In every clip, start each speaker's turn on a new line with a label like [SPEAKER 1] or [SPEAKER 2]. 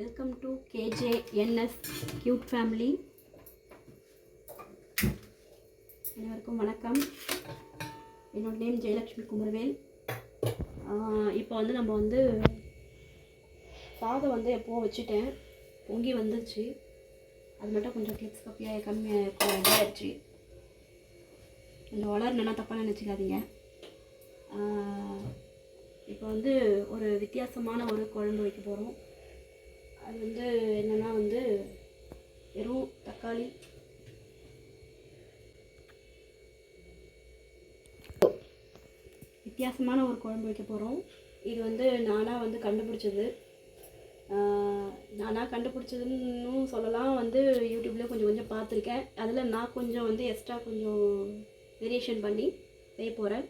[SPEAKER 1] Welcome to KJNS cute family. அனைவருக்கும் வணக்கம். என்னோட நேம் ஜெயலக்ஷ்மி குமரவேல். இப்போ நம்ம சாதம் எப்போ வச்சுட்டேன், பொங்கி வந்துருச்சு. அது மட்டும் கொஞ்சம் கிளிப்ஸ் கம்மியாக இதாகிடுச்சு. கொஞ்சம் வளரணுன்னா தப்பாக நினச்சிக்காதீங்க. இப்போ ஒரு வித்தியாசமான ஒரு குழம்பு வைக்க போகிறோம். அது என்னென்னா வெறும் தக்காளி, வித்தியாசமான ஒரு குழம்பு வைக்க போகிறோம். இது நானாக கண்டுபிடிச்சது. நானாக கண்டுபிடிச்சதுன்னு சொல்லலாம். யூடியூப்லேயே கொஞ்சம் கொஞ்சம் பார்த்துருக்கேன். அதில் நான் கொஞ்சம் எக்ஸ்ட்ரா கொஞ்சம் வேரியேஷன் பண்ணி செய்ய போகிறேன்.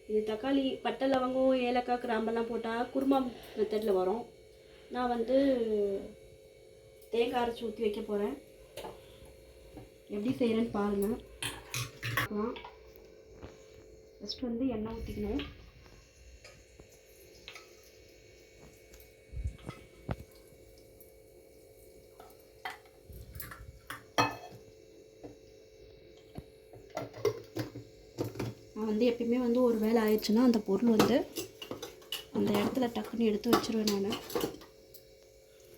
[SPEAKER 1] இது தக்காளி, பட்டை, லவங்கம், ஏலக்காய், கிராம்பெல்லாம் போட்டால் குருமா மெத்தடில் வரும். நான் தேங்காய் அரைச்சி ஊற்றி வைக்க போகிறேன். எப்படி செய்கிறேன்னு பாருங்கள். ஃபஸ்ட்டு எண்ணெய் ஊற்றிக்கணும். நான் எப்பயுமே ஒரு வேலை ஆயிடுச்சுன்னா அந்த பொருள் அந்த இடத்துல டக்குன்னு எடுத்து வச்சுருவேன். நான்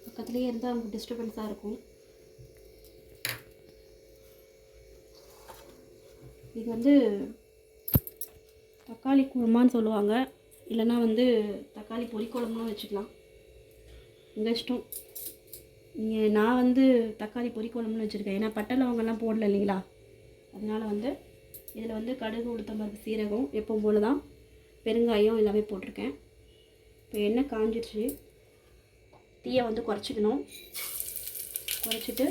[SPEAKER 1] பக்கத்துலேயே இருந்தால் அவங்களுக்கு டிஸ்டர்பன்ஸாக இருக்கும். இது தக்காளி குருமான்னு சொல்லுவாங்க, இல்லைன்னா தக்காளி பொரிக்குழம்புன்னு வச்சுக்கலாம். உங்கள் இஷ்டம். நான் தக்காளி பொரிக்குழம்புன்னு வச்சுருக்கேன். ஏன்னா பட்டை லவங்கெல்லாம் போடல இல்லைங்களா, அதனால் இதில் கடுகு, உளுத்தம்பருப்பு, சீரகம் எப்பவும் போல் தான், பெருங்காயம் எல்லாமே போட்டிருக்கேன். இப்போ எண்ணெய் காஞ்சிடுச்சு. தீயை குறைச்சிக்கணும். குறைச்சிட்டு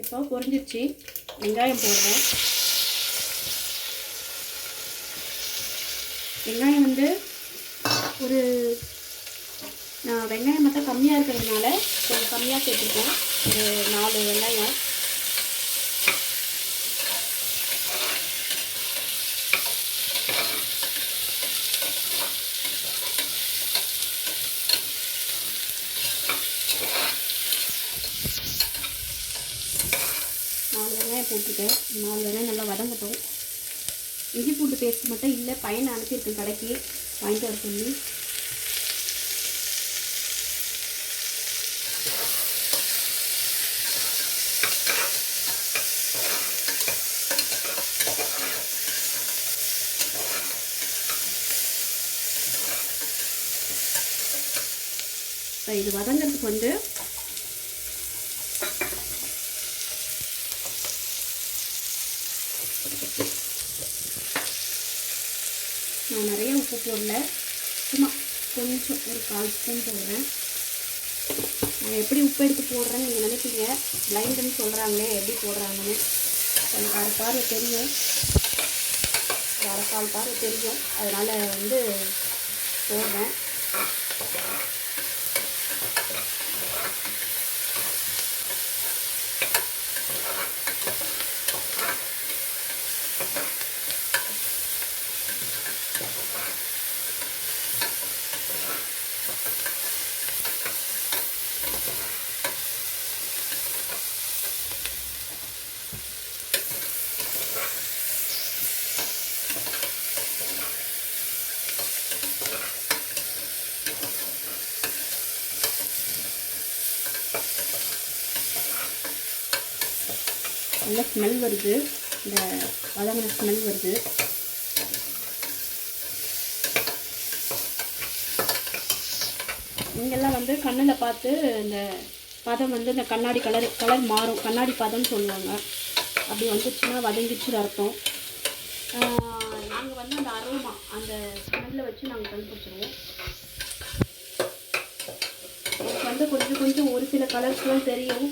[SPEAKER 1] இப்போ பொரிஞ்சிருச்சு. வெங்காயம் போடுறேன். வெங்காயம் ஒரு நான் வெங்காயம் மட்டும் கம்மியாக இருக்கிறதுனால கொஞ்சம் கம்மியாக சேர்த்துருக்கேன். ஒரு 4 வெங்காயம். போட்டுருக்கேன். 4 வெங்காயம் நல்லா வதங்கட்டும். இஞ்சி பூண்டு பேஸ்ட் மட்டும் இல்லை, பையனை அனுப்பியிருக்கேன் கடைக்கு வாங்கிட்டு வர சொல்லி. இது வதங்கிறதுக்கு நான் நிறைய உப்பு போடல, சும்மா கொஞ்சம் ஒரு 1/4 ஸ்பூன் போடுறேன். நான் எப்படி உப்பு எடுத்து போடுறேன்னு நீங்கள் நினைப்பீங்க, பிளைண்டுன்னு சொல்கிறாங்களே எப்படி போடுறாங்கன்னு. எனக்கு 1/2 பார்வை தெரியும், 1/4 பார்வை தெரியும், அதனால் போடுறேன். நல்ல ஸ்மெல் வருது, இந்த வதங்கின ஸ்மெல் வருது. இங்கெல்லாம் கண்ணில் பார்த்து இந்த பதம் இந்த கண்ணாடி கலர் மாறும், கண்ணாடி பதம்னு சொல்லுவாங்க. அப்படி வந்துச்சுன்னா வதங்கிச்சுன்னு அர்த்தம். நாங்கள் அந்த அரோமா, அந்த ஸ்மெல்லை வச்சு நாங்கள் கண்டுபிடிச்சிருவோம். எனக்கு கொஞ்சம் கொஞ்சம் ஒரு சில கலர்ஸ்லாம் தெரியும்,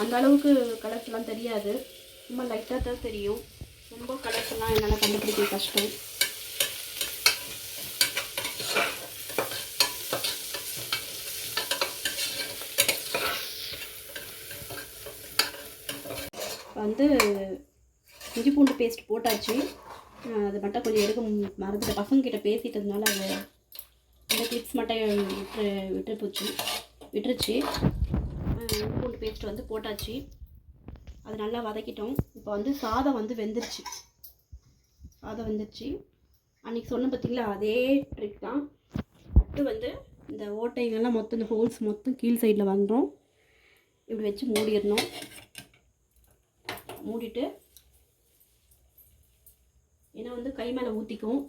[SPEAKER 1] அந்த அளவுக்கு கலர்ஸ்லாம் தெரியாது, சும்மா லைட்டாக தான் தெரியும். ரொம்ப கலர்ஸ்லாம் என்னால் கண்டுபிடிக்க கஷ்டம். இஞ்சி பூண்டு பேஸ்ட் போட்டாச்சு. அது மட்டும் கொஞ்சம் எடுக்க மறந்துட்டு பசங்கக்கிட்ட பேசிட்டதுனால அது இந்த கிளிப்ஸ் மட்டும் விட்டுருச்சு. இஞ்சி பூண்டு பேஸ்ட் வந்து போட்டாச்சு. அது நல்லா வதக்கிட்டோம். இப்போ வந்து சாதம் வந்து வெந்துருச்சு. அன்றைக்கி சொன்ன பார்த்தீங்களா, அதே ட்ரிக் தான். தட்டு வந்து இந்த ஓட்டைகள்லாம் மொத்தம், இந்த ஹோல்ஸ் மொத்தம் கீழ் சைடில் வந்துடும். இப்படி வச்சு மூடிடணும். மூடிட்டு ஏன்னா வந்து கை மேலே ஊற்றிக்கும்,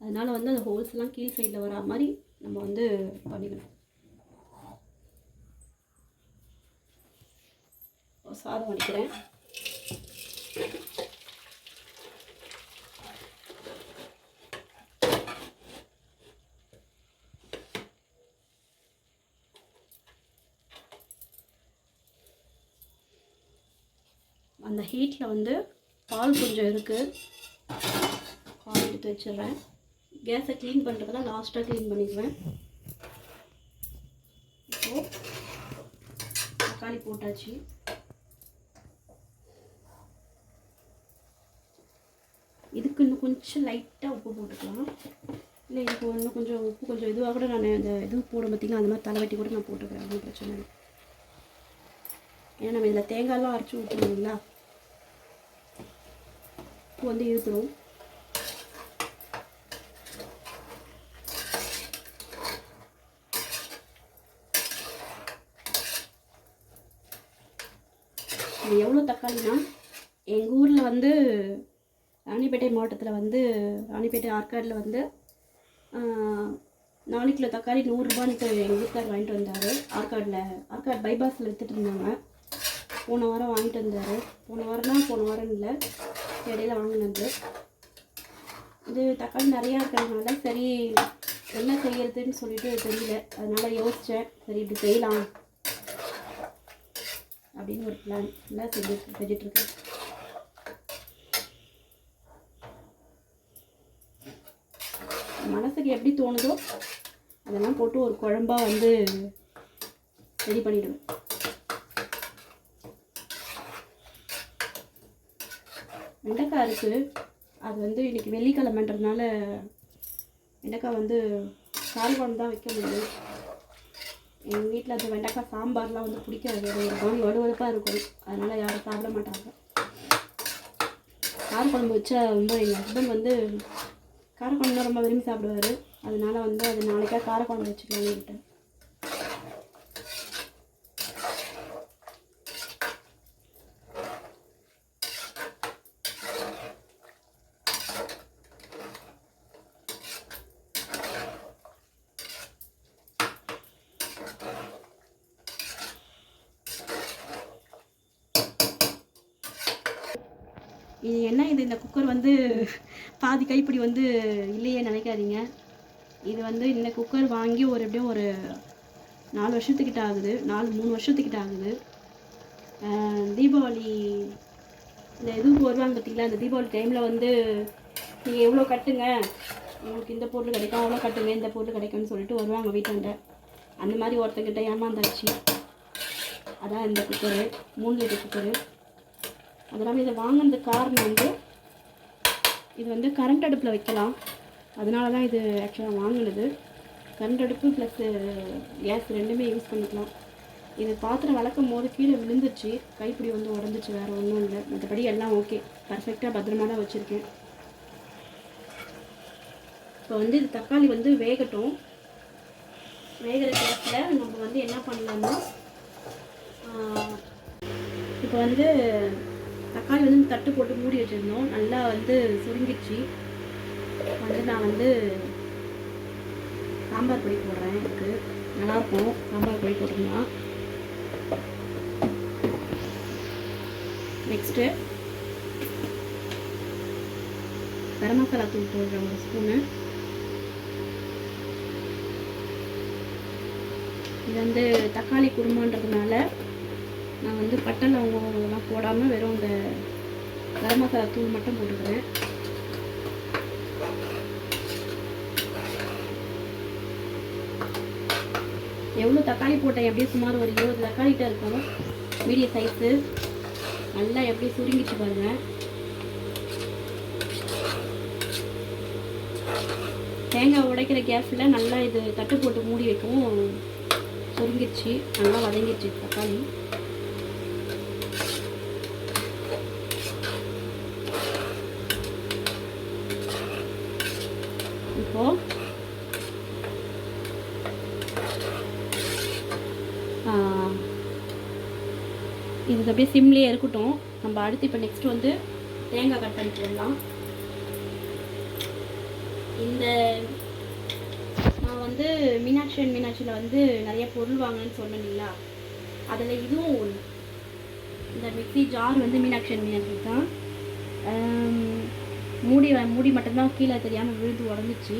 [SPEAKER 1] அதனால் வந்து அந்த ஹோல்ஸ்லாம் கீழ் சைடில் வரா மாதிரி நம்ம வந்து பண்ணிக்கணும். சாதம் வடிக்கிறேன். அந்த ஹீட்டில் வந்து பால் கொஞ்சம் இருக்குது, பால் எடுத்து வச்சிடுறேன். கேஸை க்ளீன் பண்ணுறதுலாம் லாஸ்ட்டாக க்ளீன் பண்ணிக்குவேன். இப்போது தக்காளி போட்டாச்சு. இதுக்கு இன்னும் கொஞ்சம் லைட்டாக உப்பு போட்டுக்கலாம். இல்லை இதுக்கு இன்னும் கொஞ்சம் உப்பு கொஞ்சம் இதுவாக கூட நான் இந்த இது போட பார்த்திங்கன்னா அந்த மாதிரி தலைவட்டி கூட நான் போட்டுக்கிறேன், ஒன்றும் பிரச்சனை இல்லை. ஏன்னா நம்ம இதில் தேங்காயெலாம் அரைச்சி ஊற்றணுங்களா, உப்பு வந்து இழுத்துடும். இது எவ்வளோ தக்காளினா, எங்கள் ஊரில் வந்து ராணிப்பேட்டை மாவட்டத்தில் வந்து ராணிப்பேட்டை ஆற்காடில் வந்து 4 கிலோ தக்காளி 100 ரூபாய்க்கு எங்கள் வீட்டுக்கார் வாங்கிட்டு வந்தார். ஆற்காடு பைபாஸில் விற்றுட்டு இருந்தாங்க. போன வாரம் வாங்கிட்டு வந்தார். போன வாரம் இல்லை, இடையில வாங்கினது. இது தக்காளி நிறையா இருக்கிறதுனால சரி என்ன செய்யறதுன்னு சொல்லிட்டு தெரியல. அதனால் யோசித்தேன், சரி இப்படி செய்யலாம் அப்படின்னு ஒரு பிளான் எல்லாம் செஞ்சிட்ருக்கேன். மனசுக்கு எப்படி தோணுதோ அதெல்லாம் போட்டு ஒரு குழம்பாக வந்து ரெடி பண்ணிவிடுவேன். வெண்டைக்காய் இருக்குது, அது வந்து இன்றைக்கி வெள்ளிக்கிழமைன்றதுனால வெண்டைக்காய் வந்து காரக்குழம்பு தான் வைக்க முடியும். எங்கள் வீட்டில் அது வெண்டைக்காய் சாம்பார்லாம் வந்து பிடிக்காது, ஒரு மாதிரி வலுவலுப்பாக இருக்கும், அதனால் யாரும் சாப்பிட மாட்டாங்க. காரக்குழம்பு வச்சா ரொம்ப எங்கள் ஹஸ்பண்ட் வந்து காரக்குழம்புனா ரொம்ப விரும்பி சாப்பிடுவார். அதனால வந்து அது நாளைக்கா காரக்குழம்பு வச்சுக்கலான்னு விட்டேன். இது என்ன இது, இந்த குக்கர் வந்து பாதி கைப்பிடி வந்து இல்லையே நினைக்காதீங்க. இது வந்து இந்த குக்கர் வாங்கி எப்படியும் ஒரு 4 வருஷத்துக்கிட்ட ஆகுது, 3 வருஷத்துக்கிட்ட ஆகுது. தீபாவளி இந்த இதுக்கு வருவாங்க பார்த்தீங்களா, அந்த தீபாவளி டைமில் வந்து நீங்கள் எவ்வளோ கட்டுங்க, உங்களுக்கு இந்த பொருள் கிடைக்கும், அவ்வளோ கட்டுங்க, இந்த பொருள் கிடைக்கும்னு சொல்லிட்டு வருவாங்க வீட்டாண்ட. அந்த மாதிரி ஒருத்தங்கிட்ட ஏமாந்தாச்சு. அதான் இந்த குக்கரு, 3 லிட்டர் குக்கரு. அதனால் இதை வாங்கினது காரணம் வந்து இது வந்து கரண்ட் அடுப்பில் வைக்கலாம், அதனால தான் இது ஆக்சுவலாக வாங்கினது. கரண்ட் அடுப்பு ப்ளஸ் கேஸ் ரெண்டுமே யூஸ் பண்ணிக்கலாம். இது பாத்திரம் வளர்க்கும் போது கீழே விழுந்துச்சு, கைப்பிடி வந்து உடஞ்சிச்சு, வேறு ஒன்றும் இல்லை. மற்றபடி எல்லாம் ஓகே, பர்ஃபெக்டாக பத்திரமா தான் வச்சுருக்கேன். இப்போ வந்து இது தக்காளி வந்து வேகட்டும். வேகிற கேஸில் நம்ம வந்து என்ன பண்ணலாம்னா, இப்போ வந்து தக்காளி வந்து தட்டு போட்டு மூடி வச்சுருந்தோம், நல்லா வந்து சுருங்கிடுச்சு. வந்து நான் வந்து சாம்பார் பொடி போடுறேன், எனக்கு நல்லாயிருக்கும் சாம்பார் பொடி போட்டோம்னா. நெக்ஸ்ட்டு கரம் மசாலா தூள் போடுறேன் 1 ஸ்பூனு. இது வந்து தக்காளி குருமான்றதுனால நான் வந்து பட்டை லவங்கம்லாம் போடாமல் வெறும் இந்த கரம் மசாலா தூள் மட்டும் போட்டுக்கிறேன். எவ்வளோ தக்காளி போட்டேன், எப்படியும் சுமார் ஒரு 20 தக்காளிகிட்ட இருக்கும், மீடியம் சைஸு. நல்லா எப்படி சுருங்கிச்சு பாருங்கள். தேங்காய் உடைக்கிற கேஸில் நல்லா இது தட்டு போட்டு மூடி வைக்கவும் சுருங்கிடுச்சு, நல்லா வதங்கிடுச்சு தக்காளி. இப்போது இது அப்படியே சிம்லேயே இருக்கட்டும். நம்ம அடுத்து இப்போ நெக்ஸ்ட் வந்து தேங்காய் கட் பண்ணி போடலாம். இந்த நான் வந்து மீனாட்சியில் வந்து நிறைய பொருள் வாங்கினேன்னு சொன்னீங்களா, அதில் இதுவும் ஒன்று. இந்த மிக்ஸி ஜார் வந்து மீனாட்சி தான். மூடி மட்டும்தான் கீழே தெரியாமல் விழுந்து உடஞ்சிச்சு.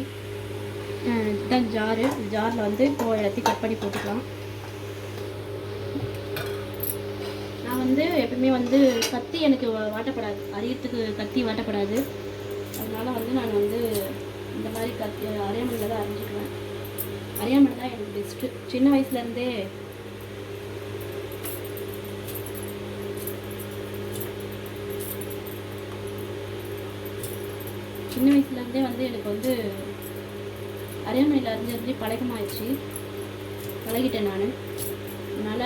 [SPEAKER 1] இதுதான் ஜாரு. ஜாரில் வந்து இப்போ எல்லாத்தையும் கட் பண்ணி போட்டுக்கலாம். நான் வந்து எப்பவுமே வந்து கத்தி எனக்கு வாட்டப்படாது, அரியத்துக்கு கத்தி வாட்டப்படாது. அதனால் வந்து நான் வந்து இந்த மாதிரி அரியாமணியில் தான் அரைஞ்சிக்குவேன். அரியாமணி தான் எனக்கு பெஸ்ட்டு. சின்ன வயசுலேருந்தே வந்து எனக்கு வந்து அரியாமணியில் அரைஞ்சி பழக்கமாகிடுச்சு, பழகிட்டேன் நான். அதனால்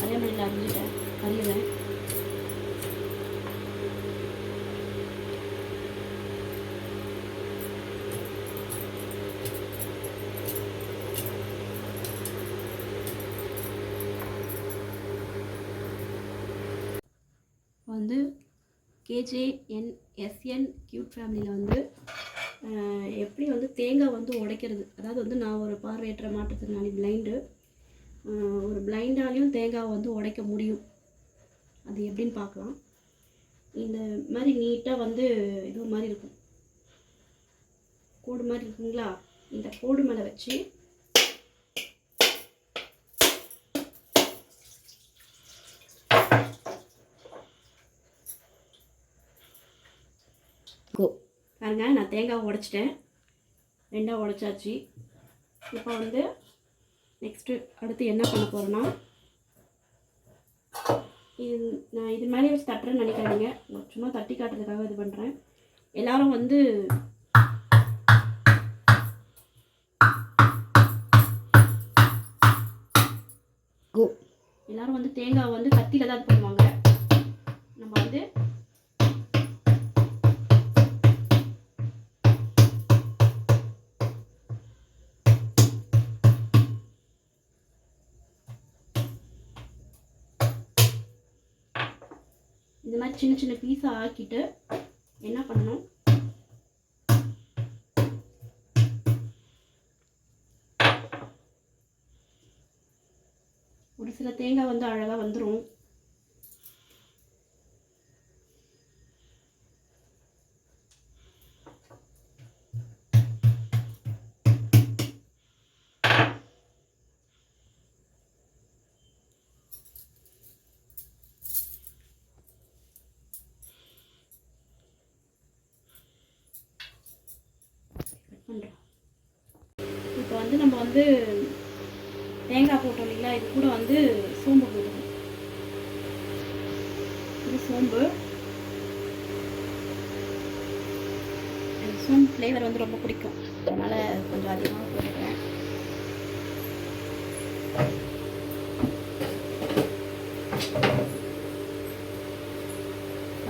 [SPEAKER 1] அரியாமணியில் அறிவேன். வந்து KJNSN கியூட் ஃபேமிலியில் வந்து எப்படி வந்து தேங்காய் வந்து உடைக்கிறது, அதாவது வந்து நான் ஒரு பார்வையற்ற மாற்றுத்திறனாளி, பிளைண்டு. ஒரு பிளைண்டாலையும் தேங்காய் வந்து உடைக்க முடியும். அது எப்படின்னு பார்க்கலாம். இந்த மாதிரி நீட்டாக வந்து இது மாதிரி இருக்கும், கோடு மாதிரி இருக்குங்களா. இந்த கோடு மேலே வச்சு பாருங்க, நான் தேங்காய் உடைச்சிட்டேன், ரெண்டாக உடைச்சாச்சு. இப்போ வந்து நெக்ஸ்ட்டு அடுத்து என்ன பண்ண போகிறேன்னா, நான் இது மேலே வச்சு தட்டுறேன்னு நினைக்காதீங்க, சும்மா தட்டி காட்டுறதுக்காக இது பண்ணுறேன். எல்லோரும் வந்து தேங்காய் வந்து கத்தியில் தான் இது பண்ணுவாங்க. நம்ம வந்து இந்த மாதிரி சின்ன சின்ன பீஸாக ஆக்கிட்டு என்ன பண்ணணும், ஒரு சில தேங்காய் வந்து அழகாக வந்துடும். இப்போ வந்து நம்ம வந்து தேங்காய் போட்டோம் இல்லைங்களா, இது கூட வந்து சோம்பு போட்டுக்கணும். இது சோம்பு ஃப்ளேவர் வந்து ரொம்ப பிடிக்கும், அதனால் கொஞ்சம் அதிகமாக போட்டுக்கிறேன்.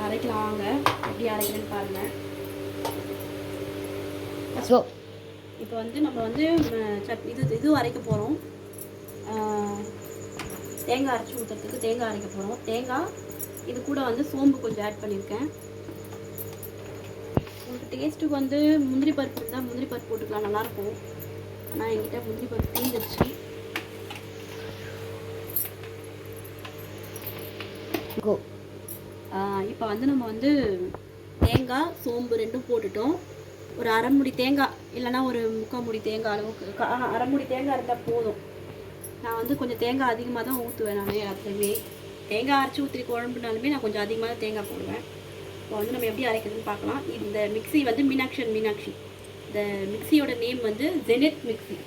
[SPEAKER 1] அரைக்கலாம் வாங்க, எப்படி அரைக்கிறேன்னு பாருங்கள். இப்போ வந்து நம்ம வந்து இது அரைக்க போகிறோம். தேங்காய் அரைச்சி ஊற்றுறதுக்கு தேங்காய் அரைக்க போகிறோம். தேங்காய் இது கூட வந்து சோம்பு கொஞ்சம் ஆட் பண்ணியிருக்கேன். உங்களுக்கு டேஸ்ட்டுக்கு வந்து முந்திரி பருப்பு இருந்தால் முந்திரி பருப்பு போட்டுக்கலாம், நல்லாயிருக்கும். ஆனால் என்கிட்ட முந்திரி பருப்பு தீந்துருச்சு. இப்போ வந்து நம்ம வந்து தேங்காய் சோம்பு ரெண்டும் போட்டுட்டோம். ஒரு அரை மூடி தேங்காய் இல்லைனா ஒரு முக்கால் மூடி தேங்காய் அளவுக்கு, அரை மூடி தேங்காய் இருந்தால் போதும். நான் வந்து கொஞ்சம் தேங்காய் அதிகமாக தான் ஊற்றுவேன். நான் எல்லாத்துலேயுமே தேங்காய் அரைச்சி ஊற்றி குழம்புனாலுமே நான் கொஞ்சம் அதிகமாக தான் தேங்காய் போடுவேன். இப்போ வந்து நம்ம எப்படி அரைக்கிறதுன்னு பார்க்கலாம். இந்த மிக்ஸி வந்து மீனாட்சி. இந்த மிக்ஸியோட நேம் வந்து ஜெனெட் மிக்ஸி.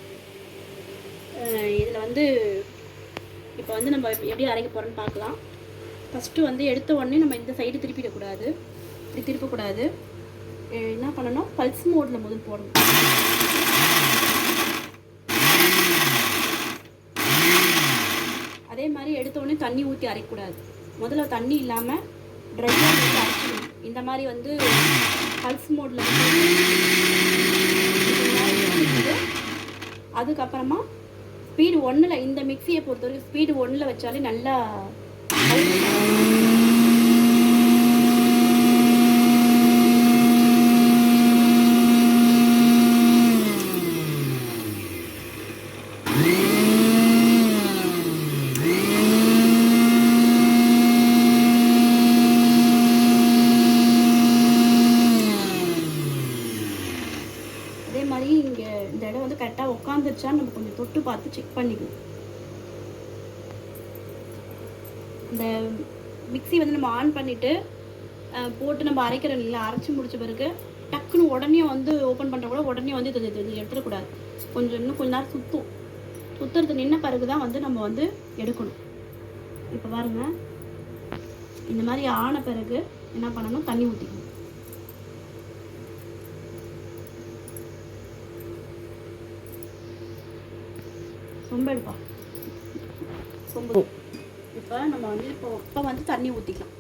[SPEAKER 1] இதில் வந்து இப்போ வந்து நம்ம எப்படி அரைக்க போகிறோன்னு பார்க்கலாம். ஃபஸ்ட்டு வந்து எடுத்த உடனே நம்ம இந்த சைடு திருப்பிடக்கூடாது, இப்படி திருப்பக்கூடாது. என்ன பண்ணணும், பல்ஸ் மோடில் முதல் போடணும். அதே மாதிரி எடுத்தோடனே தண்ணி ஊற்றி அரைக்கக்கூடாது. முதல்ல தண்ணி இல்லாமல் ட்ரையாக வந்து அரைச்சிடணும். இந்த மாதிரி வந்து பல்ஸ் மோடில் அதுக்கப்புறமா ஸ்பீடு 1ல், இந்த மிக்சியை பொறுத்தவரைக்கும் ஸ்பீடு 1ல் வச்சாலே நல்லா கரெக்டாக உட்காந்துருச்சான்னு நம்ம கொஞ்சம் தொட்டு பார்த்து செக் பண்ணிக்கணும். இந்த மிக்சி வந்து நம்ம ஆன் பண்ணிவிட்டு போட்டு நம்ம அரைக்கிறோம் இல்லை, அரைச்சி முடித்த பிறகு டக்குன்னு உடனே வந்து ஓப்பன் பண்ணுற கூட உடனே வந்து இது எடுத்துடக்கூடாது. இன்னும் கொஞ்ச நேரம் சுற்றுறது நின்ன பிறகு தான் வந்து நம்ம வந்து எடுக்கணும். இப்போ பாருங்கள், இந்த மாதிரி ஆன பிறகு என்ன பண்ணணும், தண்ணி ஊற்றிக்கணும். சொம்பு எடுப்பா, சொம்பு. இப்போ நம்ம வந்து இப்போ வந்து தண்ணி ஊற்றிக்கலாம்.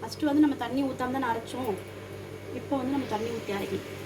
[SPEAKER 1] ஃபஸ்ட்டு வந்து நம்ம தண்ணி ஊற்றாம தான் அரைச்சோம். இப்போ வந்து நம்ம தண்ணி ஊற்றி அரைக்கணும்.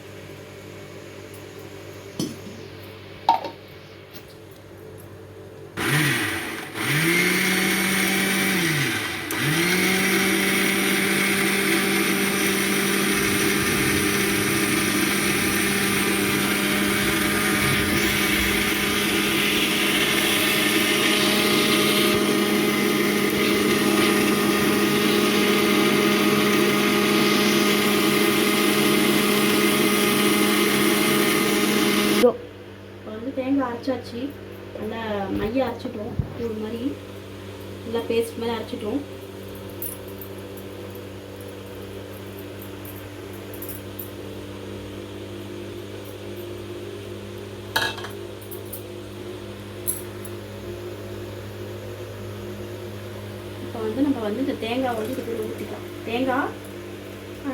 [SPEAKER 1] தேங்காய் அரைச்சாச்சு, நல்லா மைய அரைச்சிட்டோம். ஒரு மாதிரி நல்லா பேஸ்ட் மாதிரி அரைச்சிட்டோம். இப்போ வந்து நம்ம வந்து இந்த தேங்காய் வந்து இது ஊற்றிக்கலாம். தேங்காய்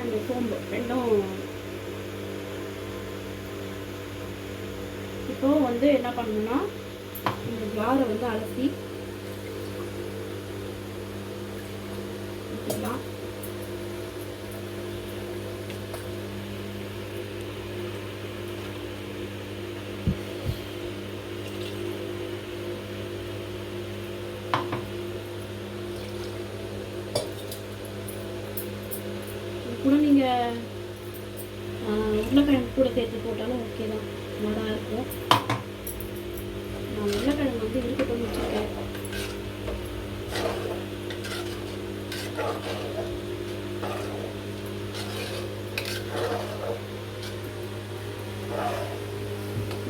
[SPEAKER 1] அந்த சோம்பு ரெண்டும். இப்போ வந்து என்ன பண்ணணும்னா, இந்த ஜாரை வந்து அலசி ஊற்றிக்கலாம். கூட நீங்கள் உருளைக்கிழங்கு கூட சேர்த்து போட்டாலும் ஓகே தான், நல்லா இருக்கும். நான் உருளைக்கிழங்கு வந்து இருக்கட்டும் வச்சுருக்கேன்.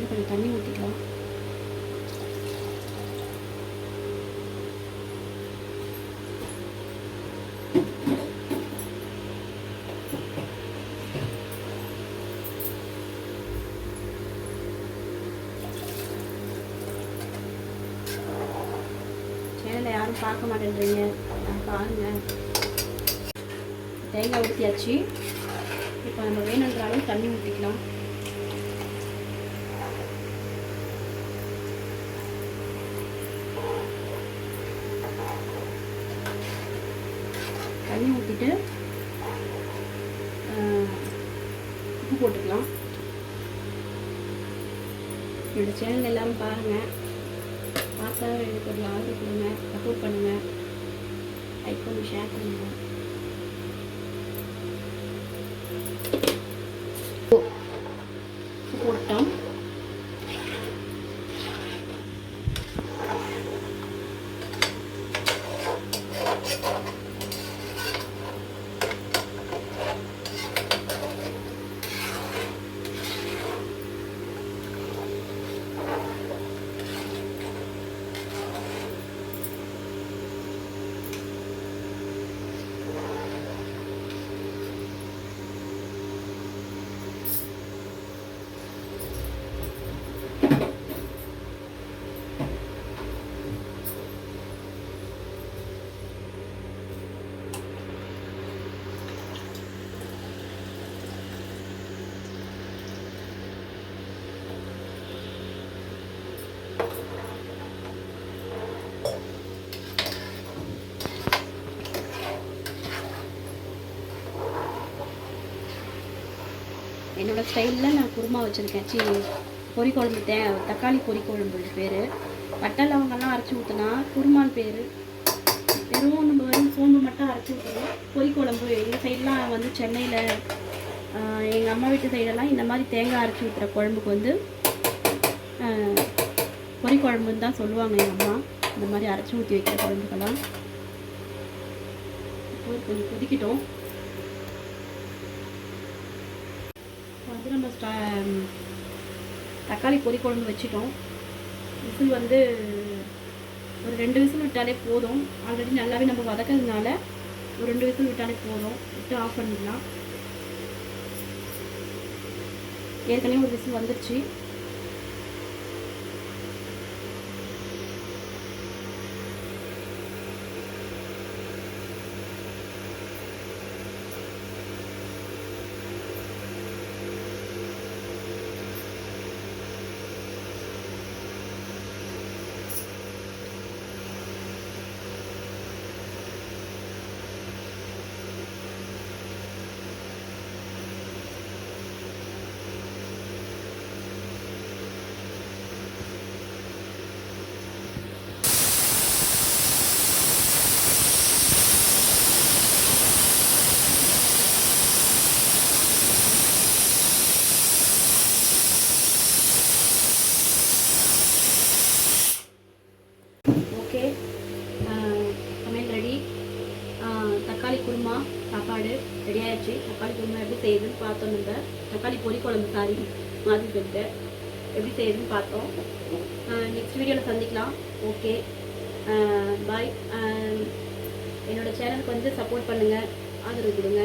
[SPEAKER 1] கொஞ்சம் தண்ணி ஊற்றிக்கலாம். சேனலை யாரும் பார்க்க மாட்டேன்றீங்க, பாருங்க. தேங்காய் ஊற்றியாச்சு. இப்போ நம்ம வேணுன்ற அளவு தண்ணி ஊற்றிக்கலாம். தண்ணி ஊற்றிட்டு உப்பு போட்டுக்கலாம். என்னோடய சேனல் எல்லாரும் பாருங்கள். பார்த்தா எனக்கு ஒரு ஆர்டர் கொடுங்க, சப்போர்ட் பண்ணுங்கள், லைக் பண்ணி ஷேர் பண்ணுங்கள். போட்டோம். என்னோடய ஸ்டைலில் நான் குருமா வச்சுருக்கேன். பொரி குழம்பு தக்காளி பொரி குழம்பு பேர். பட்டை லவங்கெல்லாம் அரைச்சி ஊற்றினா குருமான் பேர். வெறும் நம்ம சோம்பு மட்டும் அரைச்சி ஊற்றணும். பொரி குழம்பு எங்கள் சைடெலாம் வந்து சென்னையில் எங்கள் அம்மா வீட்டு சைடெல்லாம் இந்த மாதிரி தேங்காய் அரைச்சி ஊற்றுற குழம்புக்கு வந்து பொரி குழம்புன்னு தான் சொல்லுவாங்க எங்கள் அம்மா. இந்த மாதிரி அரைச்சி ஊற்றி வைக்கிற குழம்புக்கெல்லாம். கொஞ்சம் கொதிக்கிட்டோம். வந்து நம்ம தக்காளி பொரி குழம்பு வச்சிட்டோம். விசில் வந்து ஒரு 2 விசில் விட்டாலே போதும். ஆல்ரெடி நல்லாவே நம்ம வதக்கிறதுனால ஒரு 2 விசில் விட்டாலே போதும். விட்டு ஆஃப் பண்ணிடலாம். ஏற்கனவே ஒரு விசில் வந்துருச்சு. ஓகே, சமையல் ரெடி. தக்காளி குருமா சாப்பாடு ரெடி ஆயிடுச்சு. தக்காளி குருமா எப்படி செய்யுதுன்னு பார்த்தோம். நம்ம தக்காளி பொரி குழம்பு மாதிரி போட்டு எப்படி செய்யுதுன்னு பார்த்தோம். நெக்ஸ்ட் வீடியோவில் சந்திக்கலாம். ஓகே, பாய். என்னோடய சேனலுக்கு வந்து சப்போர்ட் பண்ணுங்கள், ஆதரவு கொடுங்க,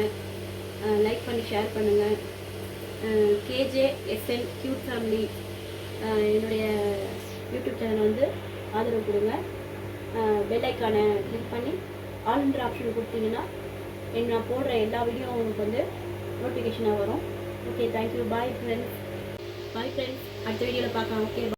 [SPEAKER 1] லைக் பண்ணி ஷேர் பண்ணுங்கள். KJSN கியூட் ஃபேமிலி என்னுடைய யூடியூப் சேனல் வந்து ஆதரவு கொடுங்க. பெல் ஐக்கானை கிளிக் பண்ணி ஆல்ன்ற ஆப்ஷன் கொடுத்தீங்கன்னா நான் போடுற எல்லா வீடியோ உங்களுக்கு வந்து நோட்டிஃபிகேஷனாக வரும். Okay, thank you. Bye friends. அடுத்த வீடியோவில் பார்க்கலாம். ஓகே.